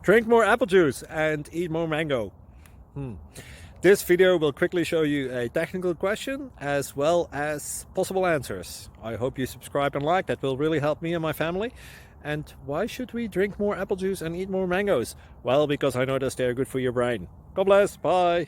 Drink more apple juice and eat more mango. This video will quickly show you a technical question as well as possible answers. I hope you subscribe and like, that will really help me and my family. And why should we drink more apple juice and eat more mangoes? Well, because I noticed they're good for your brain. God bless, bye!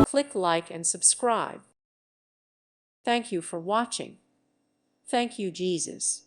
Click like and subscribe. Thank you for watching. Thank you, Jesus.